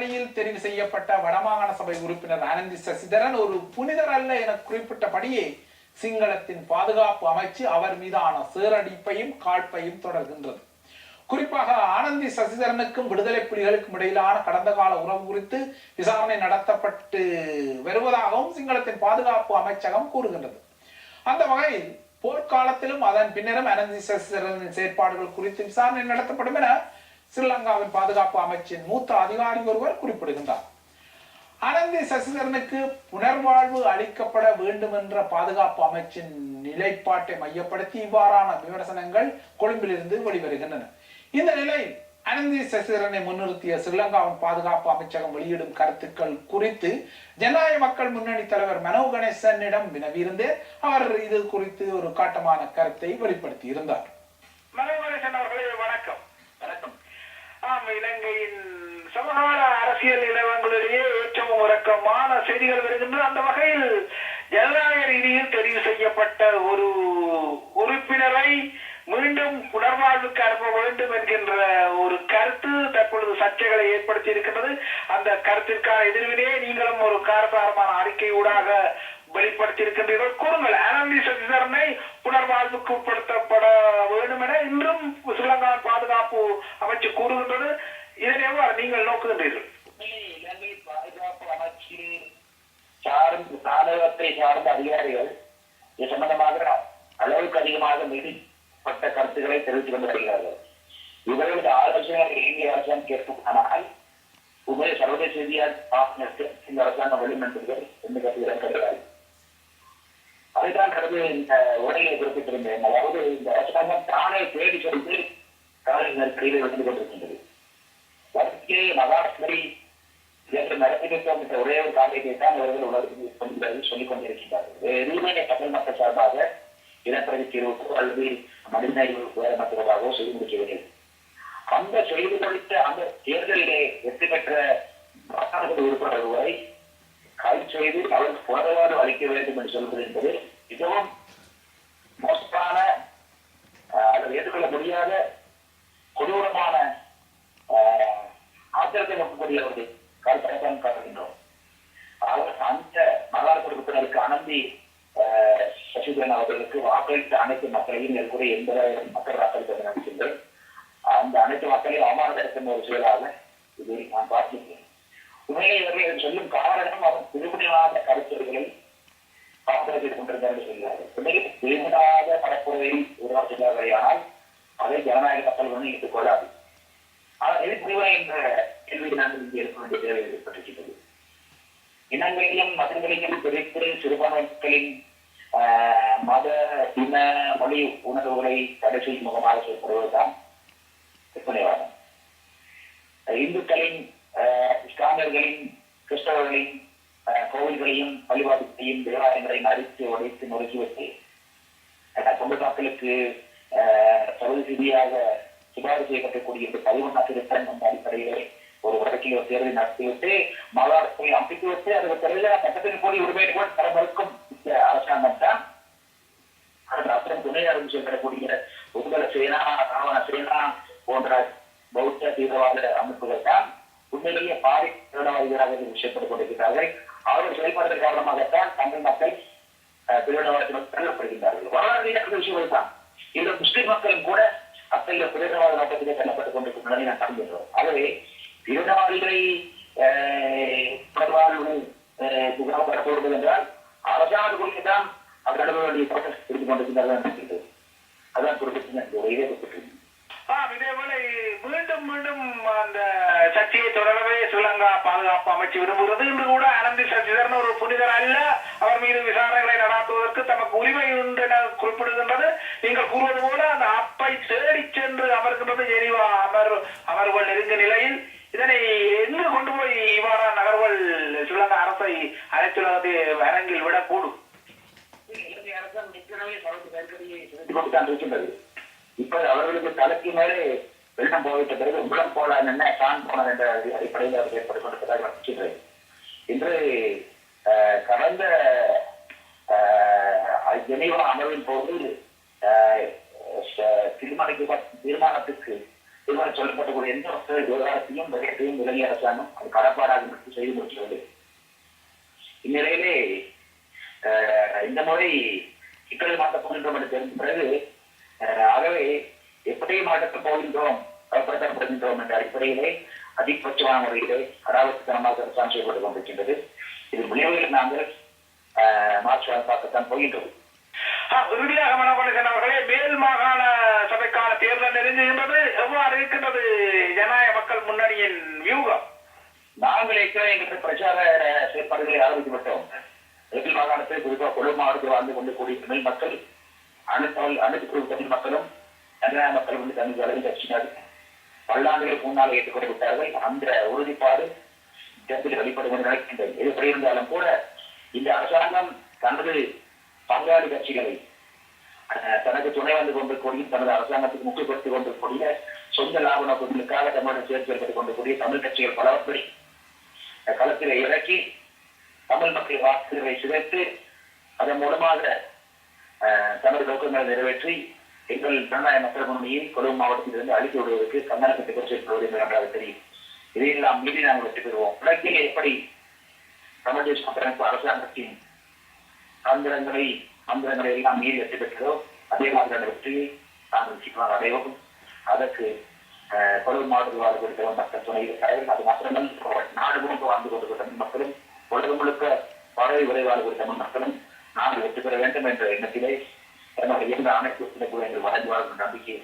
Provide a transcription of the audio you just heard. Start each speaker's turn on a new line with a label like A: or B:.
A: வழியில் தெரிவு செய்யப்பட்ட வடமாகாண சபை உறுப்பினர் அனந்தி சசிதரன் ஒரு புனிதர் அல்ல என குறிப்பிட்டபடியே சிங்களத்தின் பாதுகாப்பு அமைச்சு அவர் மீதான சேரடிப்பையும் காழ்ப்பையும் தொடர்கின்றது. குறிப்பாக ஆனந்தி சசிதரனுக்கும் விடுதலை புலிகளுக்கும் இடையிலான கடந்த கால உறவு குறித்து விசாரணை நடத்தப்பட்டு வருவதாகவும் சிங்களத்தின் பாதுகாப்பு அமைச்சகம் கூறுகின்றது. அந்த வகையில் போர்க்காலத்திலும் அதன் பின்னரும் அனந்தி சசிதரனின் செயற்பாடுகள் குறித்து விசாரணை நடத்தப்படும் என ஸ்ரீலங்காவின் பாதுகாப்பு அமைச்சின் மூத்த அதிகாரி ஒருவர் குறிப்பிடுகின்றார். அனந்தி சசிதரனுக்கு புனர்வாழ்வு அளிக்கப்பட வேண்டும் என்ற பாதுகாப்பு அமைச்சின் நிலைப்பாட்டை மையப்படுத்தி இவ்வாறான விமர்சனங்கள் கொழும்பிலிருந்து வெளிவருகின்றன. இந்த நிலையில் அனந்தி சசிதரனை முன்னிறுத்திய ஸ்ரீலங்காவின் பாதுகாப்பு அமைச்சகம் வெளியிடும் கருத்துக்கள் குறித்து ஜனநாயக மக்கள் முன்னணி தலைவர் மனோ கணேசனிடம் வினவியிருந்தேன். அவர் இது குறித்து ஒரு காட்டமான கருத்தை வெளிப்படுத்தி இருந்தார்.
B: மனோ கணேசன் அவர்களே வணக்கம். வணக்கம். இலங்கையின் சமகால அரசியல் நிலவங்களிலேயே ஏற்றமும் இறக்கமான செய்திகள் வருகின்றன. அந்த வகையில் ஜனநாயக ரீதியில் தெரிவு செய்யப்பட்ட ஒரு உறுப்பினரை மீண்டும் புனர்வாழ்வுக்கு அனுப்ப வேண்டும் என்கின்ற ஒரு கருத்து தற்பொழுது சர்ச்சைகளை ஏற்படுத்தி இருக்கின்றது. அந்த கருத்திற்கான எதிர்வினையே நீங்களும் ஒரு காரசாரமான அறிக்கையூடாக வெளிப்படுத்தி இருக்கின்றீர்கள். கூறுங்கள், அனந்தி சசிதரனை புனர்வாழ்வுக்கு உட்படுத்தப்பட வேண்டும் என இன்றும் ஸ்ரீலங்கா பாதுகாப்பு அமைச்சு கூறுகின்றது. இதனை எவ்வாறு நீங்கள் நோக்குகின்றீர்கள்?
C: இலங்கை பாதுகாப்பு அமைச்சு சாதகத்தை சார்ந்த அதிகாரிகள் இது சம்பந்தமாக அளவுக்கு அதிகமாக மீறிப்பட்ட கருத்துக்களை தெரிவித்துக் கொண்டு வருகிறார்கள். இவர்களது ஆலோசனைகள் இந்திய அரசாங்கம் கேட்பதனால் உண்மையை சர்வதேச ரீதியாக இந்த அரசாங்கம் வெளிமன்றர்கள் என்று கருத்துக்கள் கிடையாது. அதைத்தான் கடந்து இந்த உரையை குறிப்பிட்டிருந்தேன். அதாவது இந்த அரசாங்கம் தானே தேடி சென்று காலை நெருக்கடியை வந்து கொண்டிருக்கின்றது. வடக்கே மகாராஷ்டிரை நடத்திவிட்டோம் என்ற ஒரே ஒரு காரியத்தை தான் அவர்கள் உணர்வு சொல்லிக் கொண்டிருக்கிறார்கள். எதுவுமே தமிழ் மக்கள் சார்பாக இனப்பிரதி தீர்வுக்கோ அல்லது மனித வேற மற்றவர்களாகவோ செய்து முடிக்கவில்லை. அந்த செய்து முடித்த அந்த தேர்தலிலே வெற்றி பெற்ற உறுப்பினர் ஒருவரை கைது செய்து அவருக்கு புனர்வாழ்வு அளிக்க வேண்டும் என்று சொல்வது என்பது மிகவும் மோசமான அல்லது ஏற்றுக்கொள்ள முடியாத கொடூரமான ஆத்திரத்தை நோக்கக்கூடிய ஒரு கருத்தான் காட்டுகின்றோம். அவர் அந்த மகாராஷ்டிர உறுப்பினருக்கு அனந்தி சசிதரன் அவர்களுக்கு வாக்களித்த அனைத்து மக்களையும் ஏற்கனவே 80,000 மக்கள் வாக்களித்ததை நினைக்கின்றேன். அந்த அனைத்து மக்களையும் அவமானப்படுத்தும் ஒரு செயலாக இதை நான் பார்த்திருக்கேன். உண்மையை இவர்கள் சொல்லும் காரணம் அவர் திருமணமாத கருத்துரைகளை வாக்களித்துக் கொண்டிருந்தார் என்று சொல்கிறார்கள். உண்மையில் திருமணாத பரப்புரையை உருவாக்குகிறார்கள். ஆனால் அதை ஜனநாயக மக்கள் வந்து ஏற்றுக்கொள்ளாது. ஆனால் எது புரிவா என்ற கேள்வியை நாங்கள் இங்கே எடுக்க வேண்டிய தேவை ஏற்பட்டிருக்கிறது. இனங்களையும் மதங்களையும் பிரித்து சிறுபான்மை மக்களின் மத இன மொழி உணர்வுகளை தடை செய்யும் முகமாக செயல்படுவதுதான் பிற்பனைவாதம். இந்துக்களின் இஸ்லாமியர்களின் கிறிஸ்தவர்களின் கோவில்களையும் பள்ளிவாசலையும் தேவாலயங்களையும் அடித்து உடைத்து நொறுக்கிவிட்டு சொந்த மக்களுக்கு சர்வதேச ரீதியாக சிபாரிசு செய்யப்படக்கூடிய 11 திருத்தம் என்ற அடிப்படையிலே ஒரு வழக்கில் ஒரு தேர்தலை நடத்திவிட்டு மகாராஷ்டிரை அமைத்து விட்டு அதுக்கு பிறகு சட்டத்தின் கூடிய உரிமையை கூட தர மறுக்கும் இந்த அரசாங்கம் தான் அப்புறம் துணை அரசு செயல்படக்கூடிய உங்கள சேனா ராவண சேனா போன்ற பௌத்த தீவிரவாத அமைப்புகள் தான் உண்மையிலேயே பாரி திருடவாதிகளாக விஷயப்பட்டுக் கொண்டிருக்கிறார்கள். அவர்கள் செயல்படுவதன் காரணமாகத்தான் தமிழ் மக்கள் திருடவாதத்திற்கு தள்ளப்படுகின்றார்கள். வரலாறு விஷயங்கள் தான். இந்த முஸ்லிம் மக்களும் கூட அத்தகைய பிரிவினவாத நோக்கத்திலே தள்ளப்பட்டுக் கொண்டிருக்கின்றன நான் காண்கின்றோம். ஆகவே பிரிவினவாதிகளை புகழப்படப்படுவது என்றால் அரசாங்க குறித்துதான் அவர்கள் வேண்டிய ப்ரோட்டஸ்ட் இருந்து கொண்டிருக்கின்றார்கள். அதான் குறிப்பிட்டு இதே குறிப்பிட்டிருந்தேன்.
B: இதேபோல மீண்டும் மீண்டும் அந்த சர்ச்சையை தொடரவே ஸ்ரீலங்கா பாதுகாப்பு அமைச்சு விரும்புகிறது. இன்று கூட அனந்தி சசிதரன் ஒரு புனிதர் அல்ல, அவர் மீது விசாரணைகளை நடாத்துவதற்கு தமக்கு உரிமை உண்டு என குறிப்பிடுகின்றது. நீங்கள் கூறுவது போல அந்த அப்பை தேடி சென்று அமர்கின்றது ஜெனீவா அமர்வுகள் நெருங்கிய நிலையில் இதனை எங்கு கொண்டு போய் இவ்வாறான நகர்வுகள் ஸ்ரீலங்கா அரசை அனைத்துலகத்தை அரங்கில் விடக்கூடும்.
C: இலங்கை அரசாங்கம் ஏற்கனவே சர்வதேச நெருக்கடியை செலுத்திக் கொண்டுதான் இருக்கின்றது. இப்ப அவர்களுக்கு தலைக்கு மேலே வெள்ளம் போய்விட்ட பிறகு உள்ளம் போல என்ன தான் போனது என்ற அடிப்படையில் அவர் ஏற்பட்டுக் கொண்டிருப்பதாக நினைக்கின்றேன். இன்று கடந்த ஜெனீவா அமர்வின் போது தீர்மானத்துக்கு இதுவரை சொல்லப்பட்டக்கூடிய எந்த ஒரு விவகாரத்தையும் விடயத்தையும் விலகி அரசாங்கம் அது கடப்பாடாக செய்து முடிக்கிறது. இந்நிலையிலே இந்த முறை சிக்கல் மாற்றப் போகின்றோம் என்று தெரிந்த பிறகு ஆகவே எப்படி மாற்றப் போகின்றோம் பயன்படுத்தப்படுகின்றோம் என்ற அடிப்படையிலே அதிகபட்சமான முறையிலே அடாவடித்தனமாக அரசாங்கம் செய்யப்பட்டுக் கொண்டிருக்கின்றது. இது விளைவுகள் நாங்கள் மார்ச் பார்க்கத்தான் போகின்றோம்.
B: இறுதியாக மனோகரன் அவர்களே, மேல் மாகாண சபைக்கான தேர்தல் நெருங்குகின்றது. எவ்வாறு இருக்கின்றது ஜனநாயக மக்கள் முன்னணியின் வியூகம்?
C: நாங்கள் எங்கள் பிரச்சார செயற்பாடுகளை ஆரம்பித்து விட்டோம். மேல் மாகாணத்தில் குறிப்பாக கொழு மாவட்டத்தில் வாழ்ந்து கொண்டு கூடிய தமிழ் மக்கள் அனைத்து குழு தமிழ் மக்களும் ஜனநாயக மக்கள் வந்து தமிழ் அளவில் கட்சியினர் பல்லாண்டுகளுக்கு முன்னால் ஏற்றுக்கொண்டு விட்டார்கள். அந்த உறுதிப்பாடு வெளிப்படும் என்று நினைக்கின்றேன். இது எப்படி இருந்தாலும் கூட இந்த அரசாங்கம் தனது பங்காளி கட்சிகளை தனக்கு துணை வந்து கொண்டிருக்கூடிய தனது அரசாங்கத்துக்கு முக்கியப்படுத்திக் கொண்டிருக்கூடிய சொந்த லாப நோக்கங்களுக்காக தமிழக சேர்த்து ஏற்பட்டுக் கொண்டிருக்கூடிய தமிழ் கட்சிகள் பலவற்றை களத்தில் இறக்கி தமிழ் மக்கள் வாக்குகளை சிதைத்து அதன் மூலமாக தனது நோக்கங்களை நிறைவேற்றி எங்கள் ஜனநாயக மக்கள் முன்னணியை கொழும்பு மாவட்டத்திலிருந்து அழித்து விடுவதற்கு கண்ணனத்தை பெற்றுவிடுவது என்று நன்றாக தெரியும். இதையெல்லாம் மீறி நாங்கள் வெற்றி பெறுவோம். வழக்கில் எப்படி தமிழ் தேச கூட்டமைப்பு அரசாங்கத்தின் மந்திரங்களை எல்லாம் மீறி வெற்றி பெற்றதோ அதே மாதிரியான வெற்றியை நாங்கள் சீக்கிரம் அடைவோம். அதற்கு கொழும்பு மாவட்டத்தில் வாழ்ந்து கொடுத்த மக்கள் துணை இருக்கிறார்கள். அது மாத்திரமல்ல, நாடு முழுக்க வாழ்ந்து கொண்டிருக்கிற தமிழ் மக்களும் உலகம் முழுக்க பறவை விரைவாக ஒரு தமிழ் மக்களும் நாங்கள் வெற்றி பெற வேண்டும் என்ற எண்ணத்திலே என்னுடைய அனைத்து என்று வளர்ந்து வாழ்ந்த நம்பிக்கை